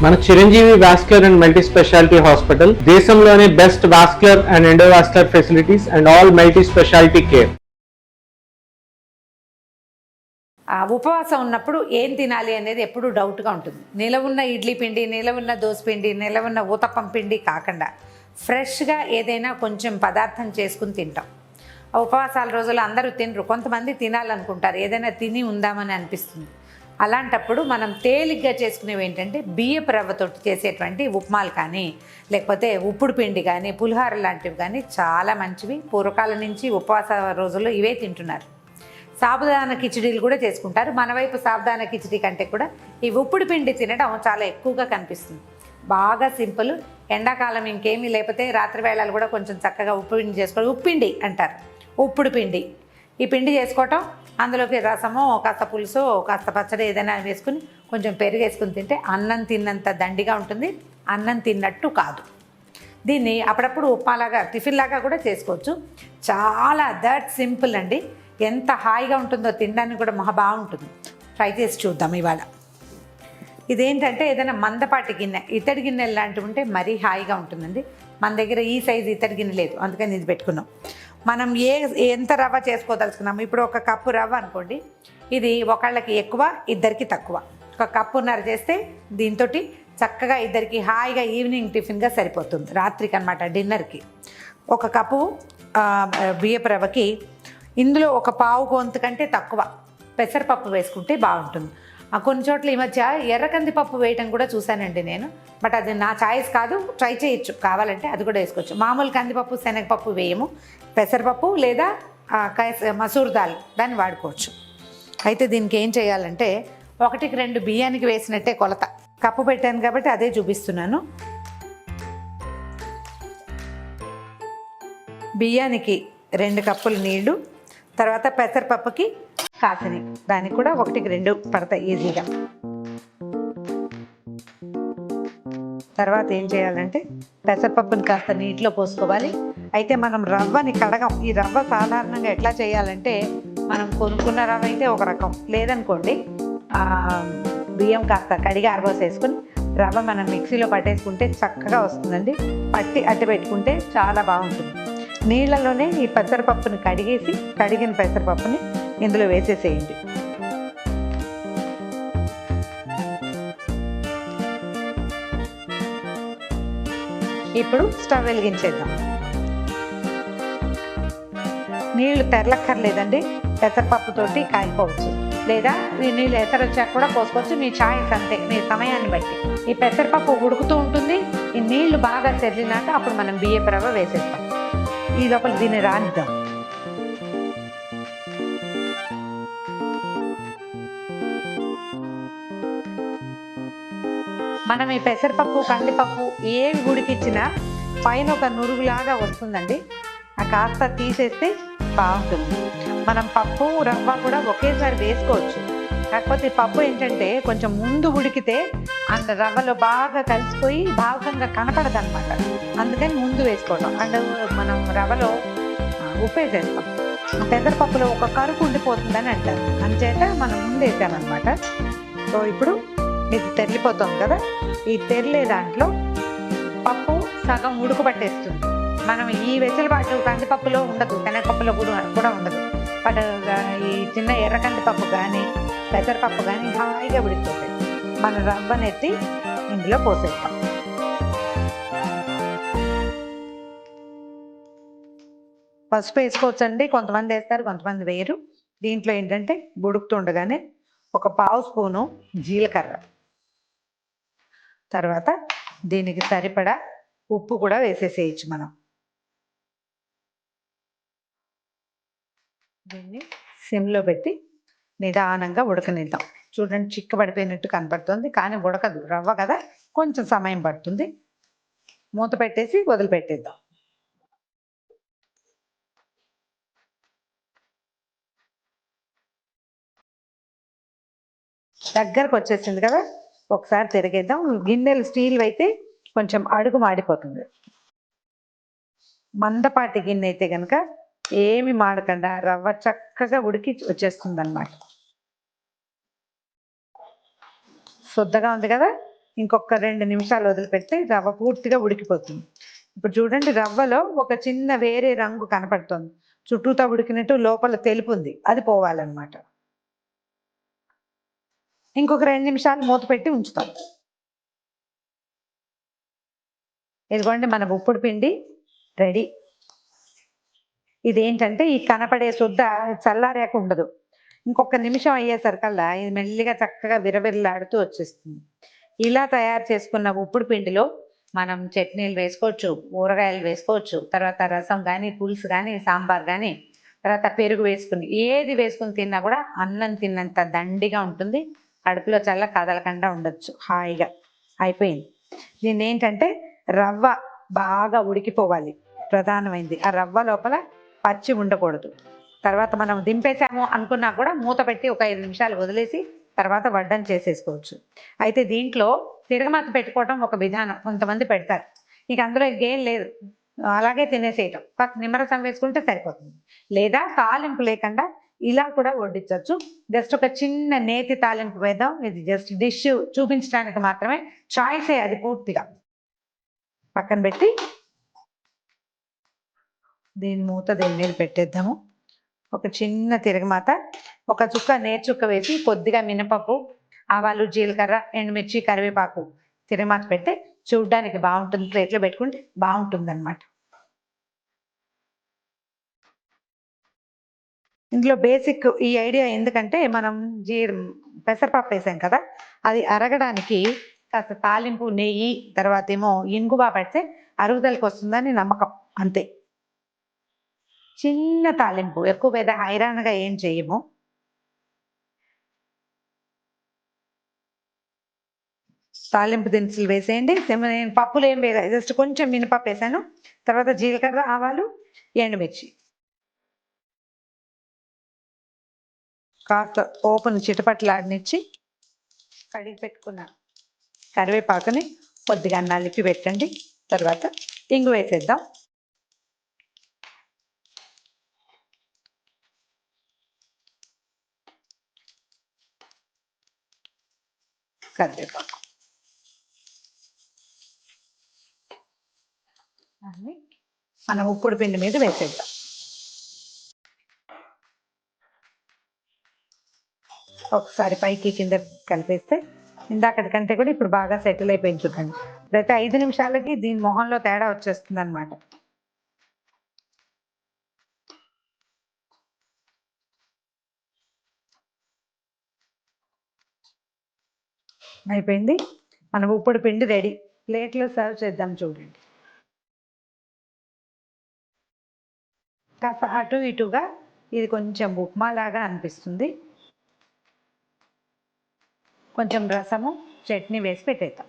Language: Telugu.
మన Chiranjeevi vascular and multi speciality hospital దేశంలోనే best vascular and endovascular facilities and all multi speciality care. ఉపవాసం ఉన్నప్పుడు ఏం తినాలి అనేది ఎప్పుడూ డౌట్గా ఉంటుంది. నిలవున్న ఇడ్లీ పిండి, నిలవున్న దోశ పిండి, నిలవున్న ఊతప్పం పిండి కాకుండా ఫ్రెష్గా ఏదైనా కొంచెం పదార్థం చేసుకుని తింటాం. ఉపవాసాల రోజులు అందరూ తినరు, కొంతమంది తినాలనుకుంటారు, ఏదైనా తిని ఉందామని అనిపిస్తుంది. అలాంటప్పుడు మనం తేలిగ్గా చేసుకునేవి ఏంటంటే బియ్యపు రవ్వతోటి చేసేటువంటి ఉప్మాలు కానీ, లేకపోతే ఉప్పుడు పిండి కానీ, పులిహోర లాంటివి కానీ చాలా మంచివి. పూర్వకాలం నుంచి ఉపవాస రోజుల్లో ఇవే తింటున్నారు. సాబుదాన కిచిడీలు కూడా చేసుకుంటారు. మన వైపు సాబుదాన కిచిడీ కంటే కూడా ఈ ఉప్పుడు పిండి తినడం చాలా ఎక్కువగా కనిపిస్తుంది. బాగా సింపుల్. ఎండాకాలం ఇంకేమీ లేకపోతే రాత్రి వేళలు కూడా కొంచెం చక్కగా ఉప్పు పిండి చేసుకోవడం. ఉప్పిండి అంటారు, ఉప్పుడు పిండి. ఈ పిండి చేసుకోవటం, అందులోకి రసమో కాస్త పులుసు కాస్త పచ్చడి ఏదైనా వేసుకుని కొంచెం పెరుగు వేసుకుని తింటే అన్నం తిన్నంత దండిగా ఉంటుంది, అన్నం తిన్నట్టు కాదు. దీన్ని అప్పుడప్పుడు ఉప్మాలాగా టిఫిన్ లాగా కూడా చేసుకోవచ్చు. చాలా దట్ సింపుల్ అండి. ఎంత హాయిగా ఉంటుందో తినడానికి కూడా మహా బాగుంటుంది. ట్రై చేసి చూద్దాం ఇవాళ. ఇదేంటంటే ఏదైనా మందపాటి గిన్నె, ఇత్తడి గిన్నెలు లాంటివి ఉంటే మరీ హాయిగా ఉంటుందండి. మన దగ్గర ఈ సైజు ఇత్తడి గిన్నె లేదు, అందుకని ఇది పెట్టుకున్నాం. మనం ఎంత రవ్వ చేసుకోదలుచుకున్నాము, ఇప్పుడు 1 కప్పు రవ్వ అనుకోండి. ఇది ఒకళ్ళకి ఎక్కువ, ఇద్దరికి తక్కువ. 1 కప్పున్నర చేస్తే దీంతో చక్కగా ఇద్దరికి హాయిగా ఈవినింగ్ టిఫిన్గా సరిపోతుంది, రాత్రికి అనమాట, డిన్నర్కి. 1 కప్పు బియ్యపు రవ్వకి ఇందులో 1 పావు వంతు కంటే తక్కువ పెసరపప్పు వేసుకుంటే బాగుంటుంది. కొన్ని చోట్ల ఈ మధ్య ఎర్ర కందిపప్పు వేయటం కూడా చూశానండి నేను, బట్ అది నా చాయిస్ కాదు. ట్రై చేయొచ్చు, కావాలంటే అది కూడా వేసుకోవచ్చు. మామూలు కందిపప్పు, శనగపప్పు వేయము, పెసరపప్పు లేదా మసూర్ దాల్ దాన్ని వాడుకోవచ్చు. అయితే దీనికి ఏం చేయాలంటే 1కి 2 బియ్యానికి వేసినట్టే కొలత. కప్పు పెట్టాను కాబట్టి అదే చూపిస్తున్నాను. బియ్యానికి 2 కప్పులు నీళ్లు, తర్వాత పెసరపప్పుకి కాసిని, దానికి కూడా 1కి 2 పడతాయి ఈజీగా. తర్వాత ఏం చేయాలంటే పెసరపప్పుని కాస్త నీటిలో పోసుకోవాలి. అయితే మనం రవ్వని కడగం. ఈ రవ్వ సాధారణంగా ఎట్లా చేయాలంటే, మనం కొనుక్కున్న రవ్వ అయితే ఒక రకం, లేదనుకోండి బియ్యం కాస్త కడిగి ఆరబోసేసుకుని రవ్వ మనం మిక్సీలో పట్టేసుకుంటే చక్కగా వస్తుందండి. పట్టి అట్టి పెట్టుకుంటే చాలా బాగుంటుంది. నీళ్ళలోనే ఈ పెసరపప్పుని కడిగిన పెసరపప్పుని ఇందులో వేసేసేయండి. ఇప్పుడు స్టవ్ వెలిగించేద్దాం. నీళ్లు తెరలక్కర్లేదండి, పెసరపప్పుతోటి కాయిపోవచ్చు, లేదా ఈ నీళ్ళు ఎసరొచ్చాక కూడా పోసుకోవచ్చు. మీ చాయిస్ అంతే, మీ సమయాన్ని బట్టి. ఈ పెసరపప్పు ఉడుకుతూ ఉంటుంది, ఈ నీళ్లు బాగా తెరిలినాక అప్పుడు మనం బియ్యపు రవ్వ వేసేస్తాం. ఈ లోపల దీన్ని రానిద్దాం. మనం ఈ పెసరపప్పు, కందిపప్పు ఏవి ఉడికిచ్చినా పైన ఒక నురుగులాగా వస్తుందండి. ఆ కాస్త తీసేస్తే బాగుంటుంది. మనం పప్పు, రవ్వ కూడా ఒకేసారి వేసుకోవచ్చు. కాకపోతే పప్పు ఏంటంటే కొంచెం ముందు ఉడికితే అంత రవ్వలో బాగా కలిసిపోయి భాగంగా కనపడదు అనమాట. అందుకని ముందు వేసుకోవడం. అండ్ మనం రవ్వలో ఉప్పు వేసేస్తాం. పెసరపప్పులో ఒక కరుకు ఉండిపోతుందని అంటారు, అందుచేత మనం ముందు వేసామన్నమాట. సో ఇప్పుడు ఇది తెరిలిపోతుంది కదా, ఈ తెరిలే దాంట్లో పప్పు సగం ఉడుకుపట్టేస్తుంది. మనం ఈ వెసులుబాటు కందిపప్పులో ఉండదు, శనగపప్పులో కూడా ఉండదు. బట్ ఈ చిన్న ఎర్ర కందిపప్పు కానీ పెసరపప్పు కానీ హాయిగా ఉడికిపోతాయి. మన రవ్వనెత్తి ఇందులో పోసేస్తాం. పసుపు వేసుకోవచ్చండి, కొంతమంది వేస్తారు, కొంతమంది వేయరు. దీంట్లో ఏంటంటే ఉడుకుతుండగానే 1 పావు స్పూను జీలకర్ర, తర్వాత దీనికి సరిపడా ఉప్పు కూడా వేసేసేయచ్చు. మనం దీన్ని సిమ్లో పెట్టి నిదానంగా ఉడకనిద్దాం. చూడండి, చిక్కబడిపోయినట్టు కనపడుతుంది, కానీ ఉడకదు, రవ్వ కదా, కొంచెం సమయం పడుతుంది. మూత పెట్టేసి వదిలిపెట్టేద్దాం. దగ్గరకు వచ్చేసింది కదా, ఒకసారి తిరిగేద్దాం. గిన్నెలు స్టీల్ అయితే కొంచెం అడుగు మాడిపోతుంది. మందపాటి గిన్నె అయితే కనుక ఏమి మాడకుండా రవ్వ చక్కగా ఉడికి వచ్చేస్తుంది అన్నమాట. శుద్ధగా ఉంది కదా, ఇంకొక 2 నిమిషాలు వదిలిపెడితే రవ్వ పూర్తిగా ఉడికిపోతుంది. ఇప్పుడు చూడండి, రవ్వలో ఒక చిన్న వేరే రంగు కనపడుతుంది. చుట్టూతా ఉడికినట్టు లోపల తెలుపు ఉంది, అది పోవాలన్నమాట. ఇంకొక 2 నిమిషాలు మూత పెట్టి ఉంచుతాం. ఇదిగోండి మన ఉప్పుడు పిండి రెడీ. ఇదేంటంటే ఈ కనపడే శుద్ధ చల్లారాక ఉండదు. ఇంకొక నిమిషం అయ్యేసరికల్లా ఇది మెల్లిగా చక్కగా విరవిరలాడుతూ వచ్చేస్తుంది. ఇలా తయారు చేసుకున్న ఉప్పుడు పిండిలో మనం చట్నీలు వేసుకోవచ్చు, ఊరగాయలు వేసుకోవచ్చు, తర్వాత రసం కానీ, పులుసు కానీ, సాంబార్ కానీ, తర్వాత పెరుగు వేసుకుని ఏది వేసుకుని తిన్నా కూడా అన్నం తిన్నంత దండిగా ఉంటుంది. కడుపులో చల్ల కదలకుండా ఉండొచ్చు హాయిగా. అయిపోయింది. దీన్ని ఏంటంటే రవ్వ బాగా ఉడికిపోవాలి, ప్రధానమైంది. ఆ రవ్వ లోపల పచ్చి ఉండకూడదు. తర్వాత మనం దింపేసాము అనుకున్నా కూడా మూత పెట్టి ఒక 5 నిమిషాలు వదిలేసి తర్వాత వడ్డం చేసేసుకోవచ్చు. అయితే దీంట్లో తిరగమాత పెట్టుకోవడం ఒక విధానం, కొంతమంది పెడతారు. ఇక అందులో ఇంకేం లేదు, అలాగే తినేసేయటం, నిమ్మరసం వేసుకుంటే సరిపోతుంది. లేదా తాలింపు లేకుండా ఇలా కూడా వడ్డించవచ్చు. జస్ట్ ఒక చిన్న నేతి తాలింపు వేద్దాం. ఇది జస్ట్ డిష్ చూపించడానికి మాత్రమే, చాయిసే అది పూర్తిగా. పక్కన పెట్టి దీని మూత దీని మీద పెట్టేద్దాము. ఒక చిన్న తిరగమాత, ఒక చుక్క నేర్చుక్క వేసి కొద్దిగా మినపప్పు, ఆవాలు, జీలకర్ర, ఎండుమిర్చి, కరివేపాకు తిరగమాత పెడితే చూడ్డానికి బాగుంటుంది. ప్లేట్లో పెట్టుకుంటే బాగుంటుంది అనమాట. ఇందులో బేసిక్ ఈ ఐడియా ఎందుకంటే మనం పెసరపప్పు వేసాం కదా, అది అరగడానికి కాస్త తాలింపు, నెయ్యి, తర్వాత ఏమో ఇంగువ పెడితే అరుగుదలకు వస్తుందని నమ్మకం, అంతే. చిన్న తాలింపు, ఎక్కువ పెద్ద హైరాన్గా ఏం చేయము. తాలింపు దినుసులు వేసేయండి. నేను పప్పులు ఏం వేయలేదు, జస్ట్ కొంచెం మినపప్పు వేసాను, తర్వాత జీలకర్ర, ఆవాలు, ఎండుమిర్చి. కాస్త ఓపెన్ చిటపట్లాడనిచ్చి కడిగి పెట్టుకున్న కరివేపాకుని కొద్దిగా నలిపి పెట్టండి. తర్వాత ఇంగు వేసేద్దాం. కరివేపాకు అన్ని మనం ఉప్పుడు పిండి మీద వేసేద్దాం. ఒకసారి పైకి కింద కలిపేస్తే ఇందాకటి కంటే కూడా ఇప్పుడు బాగా సెటిల్ అయిపోయింది చూడండి. ప్రతి 5 నిమిషాలకి దీని మొహంలో తేడా వచ్చేస్తుంది అనమాట. అయిపోయింది. మన ఉప్పుడు పిండి రెడీ. ప్లేట్లో సర్వ్ చేద్దాం చూడండి. కాస్త అటు ఇటుగా ఇది కొంచెం ఉప్మా లాగా అనిపిస్తుంది. కొంచెం రసము, చట్నీ వేసి పెట్టేద్దాం.